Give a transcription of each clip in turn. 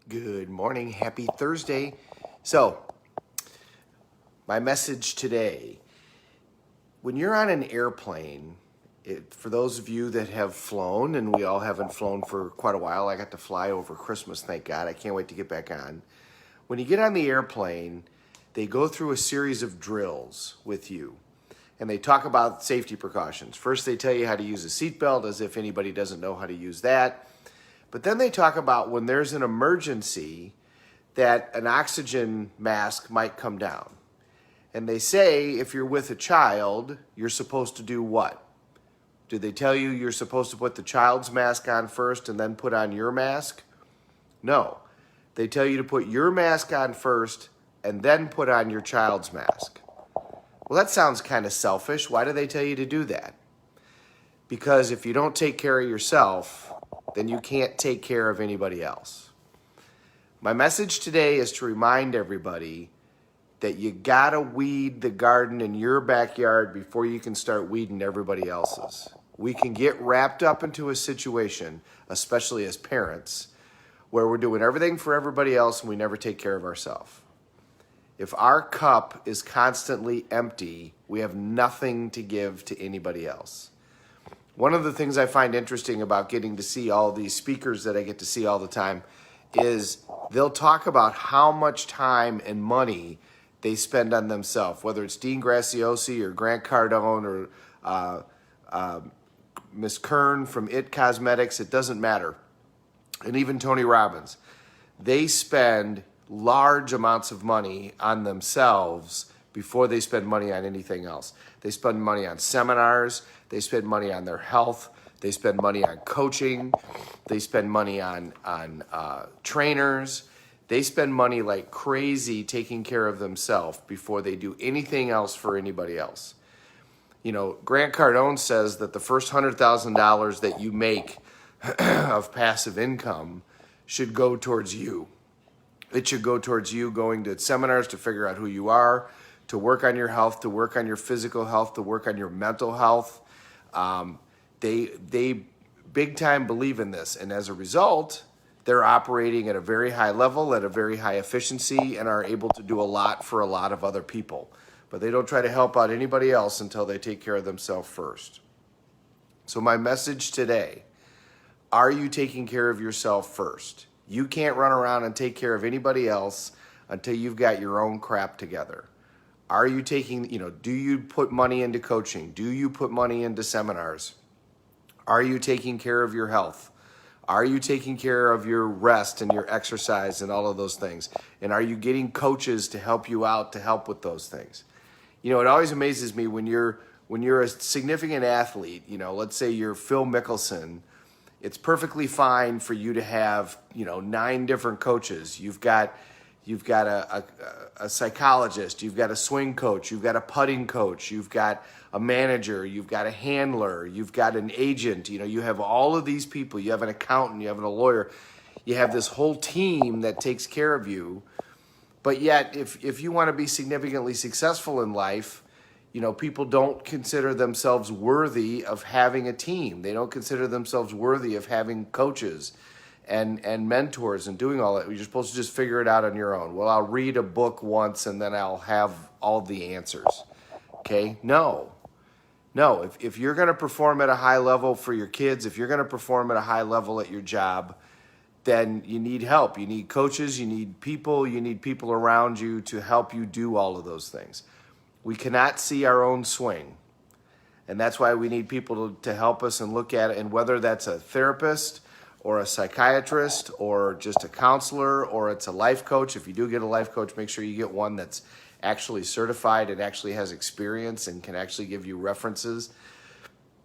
Good morning. Happy Thursday. So, my message today, when you're on an airplane, for those of you that have flown, and we all haven't flown for quite a while, I got to fly over Christmas, thank God. I can't wait to get back on. When you get on the airplane, they go through a series of drills with you, and they talk about safety precautions. First, they tell you how to use a seatbelt, as if anybody doesn't know how to use that. But then they talk about when there's an emergency that an oxygen mask might come down. And they say if you're with a child, you're supposed to do what? Do they tell you you're supposed to put the child's mask on first and then put on your mask? No. They tell you to put your mask on first and then put on your child's mask. Well, that sounds kind of selfish. Why do they tell you to do that? Because if you don't take care of yourself, then you can't take care of anybody else. My message today is to remind everybody that you gotta weed the garden in your backyard before you can start weeding everybody else's. We can get wrapped up into a situation, especially as parents, where we're doing everything for everybody else and we never take care of ourselves. If our cup is constantly empty, we have nothing to give to anybody else. One of the things I find interesting about getting to see all these speakers that I get to see all the time is they'll talk about how much time and money they spend on themselves, whether it's Dean Graciosi or Grant Cardone or Miss Kern from It Cosmetics, it doesn't matter. And even Tony Robbins. They spend large amounts of money on themselves before they spend money on anything else. They spend money on seminars, they spend money on their health, they spend money on coaching, they spend money on trainers, they spend money like crazy taking care of themselves before they do anything else for anybody else. You know, Grant Cardone says that the first $100,000 that you make of passive income should go towards you. It should go towards you going to seminars to figure out who you are, to work on your health, to work on your physical health, to work on your mental health. They big time believe in this. And as a result, they're operating at a very high level, at a very high efficiency, and are able to do a lot for a lot of other people. But they don't try to help out anybody else until they take care of themselves first. So my message today, are you taking care of yourself first? You can't run around and take care of anybody else until you've got your own crap together. Are you taking, do you put money into coaching? Do you put money into seminars? Are you taking care of your health? Are you taking care of your rest and your exercise and all of those things? And are you getting coaches to help you out, to help with those things? It always amazes me when you're a significant athlete, let's say you're Phil Mickelson. It's perfectly fine for you to have, 9 different coaches. You've got a psychologist, you've got a swing coach, you've got a putting coach, you've got a manager, you've got a handler, you've got an agent. You have all of these people. You have an accountant, you have a lawyer. You have this whole team that takes care of you. But yet, if you want to be significantly successful in life, people don't consider themselves worthy of having a team. They don't consider themselves worthy of having coaches and mentors and doing all that. You're supposed to just figure it out on your own. Well, I'll read a book once and then I'll have all the answers. Okay? No. If you're going to perform at a high level for your kids, if you're going to perform at a high level at your job, then you need help. You need coaches, you need people around you to help you do all of those things. We cannot see our own swing. And that's why we need people to help us and look at it. And whether that's a therapist or a psychiatrist or just a counselor or it's a life coach, if you do get a life coach, make sure you get one that's actually certified and actually has experience and can actually give you references.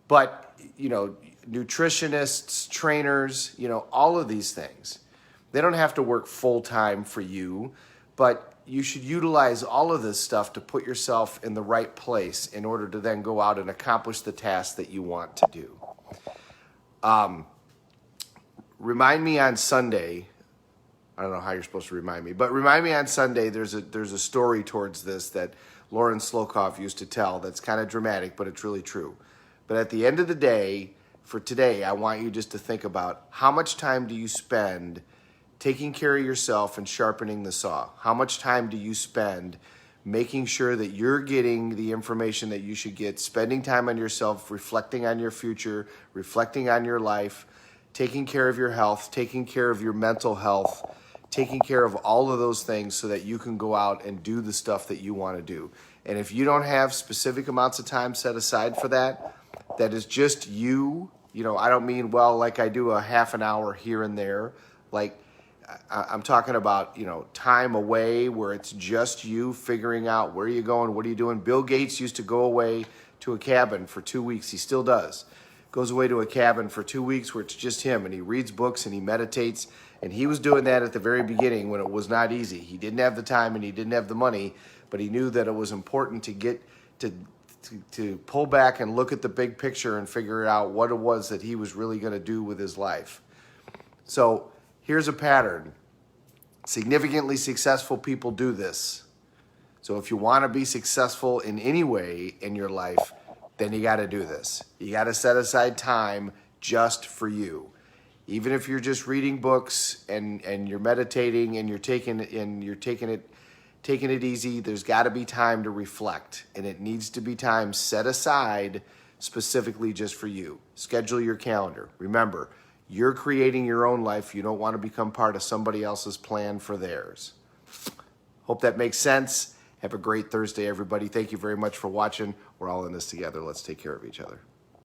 But, nutritionists, trainers, all of these things, they don't have to work full time for you, but you should utilize all of this stuff to put yourself in the right place in order to then go out and accomplish the task that you want to do. Remind me on Sunday. I don't know how you're supposed to remind me, but remind me on Sunday. There's a story towards this that Lauren Slokoff used to tell that's kind of dramatic, but it's really true. But at the end of the day, for today, I want you just to think about how much time do you spend taking care of yourself and sharpening the saw. How much time do you spend making sure that you're getting the information that you should get, spending time on yourself, reflecting on your future, reflecting on your life, taking care of your health, taking care of your mental health, taking care of all of those things so that you can go out and do the stuff that you want to do. And if you don't have specific amounts of time set aside for that, that is just you. I don't mean, well, like I do a half an hour here and there. Like I'm talking about, time away where it's just you figuring out where you're going, what are you doing. Bill Gates used to go away to a cabin for 2 weeks. He still does. Goes away to a cabin for 2 weeks where it's just him, and he reads books and he meditates. And he was doing that at the very beginning when it was not easy. He didn't have the time and he didn't have the money, but he knew that it was important to get to pull back and look at the big picture and figure out what it was that he was really going to do with his life. So here's a pattern. Significantly successful people do this. So if you want to be successful in any way in your life, then you got to do this. You got to set aside time just for you. Even if you're just reading books and you're meditating and you're taking it easy, there's got to be time to reflect, and it needs to be time set aside specifically just for you. Schedule your calendar. Remember, you're creating your own life. You don't want to become part of somebody else's plan for theirs. Hope that makes sense. Have a great Thursday, everybody. Thank you very much for watching. We're all in this together. Let's take care of each other.